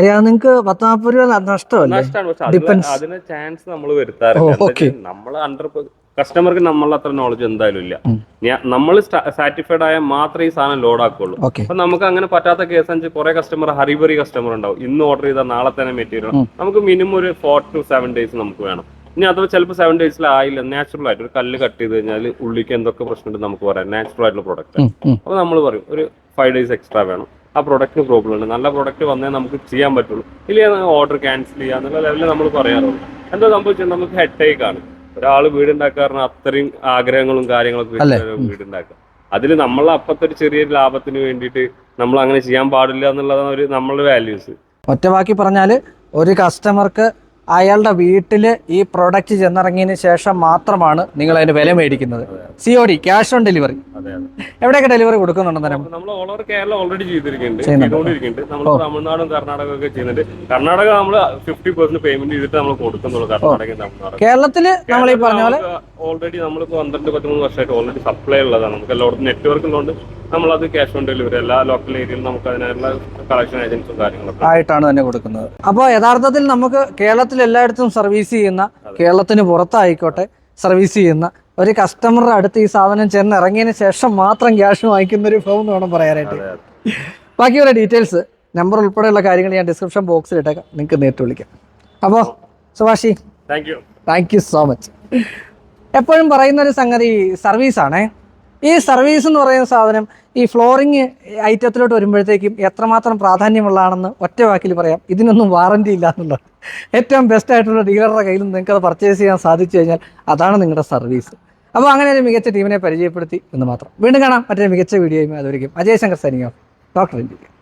നഷ്ടമാണ്, പക്ഷെ അതിന് ചാൻസ് നമ്മൾ വരുത്താറില്ല. നമ്മൾ കസ്റ്റമർക്ക് നമ്മൾ അത്ര നോളജ് എന്തായാലും ഇല്ല. നമ്മൾ സാറ്റിസ്ഫൈഡ് ആയാൽ മാത്രമേ ഈ സാധനം ലോഡ് ആക്കുള്ളൂ. അപ്പൊ നമുക്ക് അങ്ങനെ പറ്റാത്ത കേസ് വെച്ചാൽ കുറെ കസ്റ്റമർ ഹറിബറി കസ്റ്റമർ ഉണ്ടാവും. ഇന്ന് ഓർഡർ ചെയ്താൽ നാളെ തന്നെ മെറ്റീരിയൽ നമുക്ക് മിനിമം ഒരു 4 to 7 days നമുക്ക് വേണം. ഇനി അഥവാ ചിലപ്പോൾ 7 days ആയില്ല, നാച്ചുറൽ ആയിട്ട് ഒരു കല്ല് കട്ട് ചെയ്ത് കഴിഞ്ഞാൽ ഉള്ളിക്ക് എന്തൊക്കെ പ്രശ്നമുണ്ട് നമുക്ക് പറയാം. നാച്ചുറൽ ആയിട്ടുള്ള പ്രൊഡക്റ്റ്. അപ്പൊ നമ്മൾ പറയും ഒരു 5 days എക്സ്ട്രാ വേണം, ആ പ്രൊഡക്റ്റിന് പ്രോബ്ലം ഉണ്ട്, നല്ല പ്രൊഡക്റ്റ് വന്നേ നമുക്ക് ചെയ്യാൻ പറ്റുള്ളൂ, ഇല്ലെങ്കിൽ ഓർഡർ ക്യാൻസൽ ചെയ്യാന്നുള്ള ലെവലിൽ നമ്മൾ പറയാറുള്ളൂ. എന്താ സംഭവിച്ചാൽ നമുക്ക് ഹെഡ് ടേക്ക് ആണ്. ഒരാൾ വീടുണ്ടാക്കാറുണ്ട് അത്രയും ആഗ്രഹങ്ങളും കാര്യങ്ങളൊക്കെ വീടുണ്ടാക്കുക. അതിൽ നമ്മൾ അപ്പത്തെ ഒരു ചെറിയ ലാഭത്തിന് വേണ്ടിയിട്ട് നമ്മൾ അങ്ങനെ ചെയ്യാൻ പാടില്ല എന്നുള്ളതാണ് ഒരു നമ്മളുടെ വാല്യൂസ്. ഒറ്റ വാക്കി പറഞ്ഞാല് ഒരു കസ്റ്റമർക്ക് അയാളുടെ വീട്ടില് ഈ പ്രൊഡക്റ്റ് ചെന്നിറങ്ങിയതിന് ശേഷം മാത്രമാണ് നിങ്ങൾ അതിന്റെ വില മേടിക്കുന്നത്. COD, cash on delivery. എവിടെയൊക്കെ ഡെലിവറി കൊടുക്കുന്നുണ്ട്? നമ്മൾ ഓൾ ഓവർ കേരള ഓൾറെഡി ചെയ്തുകൊണ്ടിരിക്കുന്നുണ്ട്. നമ്മൾ തമിഴ്നാടും കർണാടക ഒക്കെ ചെയ്യുന്നുണ്ട്. കർണാടക നമ്മൾ 50% പേയ്മെന്റ് ചെയ്തിട്ട് നമ്മൾ കൊടുക്കുന്നുള്ളൂ. കർണാടക തമിഴ്നാട്. കേരളത്തില് നമ്മൾ ഈ പറഞ്ഞ പോലെ ഓൾറെഡി നമ്മൾ 12-13 വർഷമായിട്ട് ഓൾറെഡി സപ്ലൈ ഉള്ളതാണ്. നമുക്ക് എല്ലായിടത്തും നെറ്റ്വർക്ക് ഉള്ളതുകൊണ്ട് നമ്മളത് ക്യാഷ് ഓൺ ഡെലിവറി എല്ലാ ലോക്കൽ ഏരിയയിലും നമുക്ക് അതിനുള്ള കളക്ഷൻ ഏജൻസും കാര്യങ്ങളൊക്കെ ആയിട്ടാണ് തന്നെ കൊടുക്കുന്നത്. അപ്പോൾ യഥാർത്ഥത്തിൽ നമുക്ക് കേരളത്തിൽ എല്ലായിടത്തും സർവീസ് ചെയ്യുന്ന, കേരളത്തിന് പുറത്തായിക്കോട്ടെ സർവീസ് ചെയ്യുന്ന ഒരു കസ്റ്റമറുടെ അടുത്ത് ഈ സാധനം ചെന്ന് ഇറങ്ങിയതിന് ശേഷം മാത്രം ക്യാഷ് വാങ്ങിക്കുന്ന ഒരു ഫേം എന്ന് വേണം പറയാനായിട്ട്. ബാക്കിയുള്ള ഡീറ്റെയിൽസ്, നമ്പർ ഉൾപ്പെടെയുള്ള കാര്യങ്ങൾ ഞാൻ ഡിസ്ക്രിപ്ഷൻ ബോക്സിൽ ഇട്ടേക്കാം, നിങ്ങൾക്ക് നേരിട്ട് വിളിക്കാം. അപ്പോൾ സുഭാഷി, താങ്ക് യു സോ മച്ച്. എപ്പോഴും പറയുന്ന ഒരു സംഗതി സർവീസാണേ. ഈ സർവീസ് എന്ന് പറയുന്ന സാധനം ഈ ഫ്ലോറിങ് ഐറ്റത്തിലോട്ട് വരുമ്പോഴത്തേക്കും എത്രമാത്രം പ്രാധാന്യമുള്ളതാണെന്ന് ഒറ്റ വാക്കിൽ പറയാം. ഇതിനൊന്നും വാറണ്ടി ഇല്ല എന്നുള്ളത്. ഏറ്റവും ബെസ്റ്റ് ആയിട്ടുള്ള ഡീലറുടെ കയ്യിൽ നിന്ന് നിങ്ങൾക്ക് അത് പർച്ചേസ് ചെയ്യാൻ സാധിച്ചു കഴിഞ്ഞാൽ അതാണ് നിങ്ങളുടെ സർവീസ്. അപ്പോൾ അങ്ങനെ ഒരു മികച്ച ടീമിനെ പരിചയപ്പെടുത്തി എന്ന് മാത്രം. വീണ്ടും കാണാം മറ്റൊരു മികച്ച വീഡിയോയുമായി. അതുവരെയും Ajay Shankar signing off. Doctor India.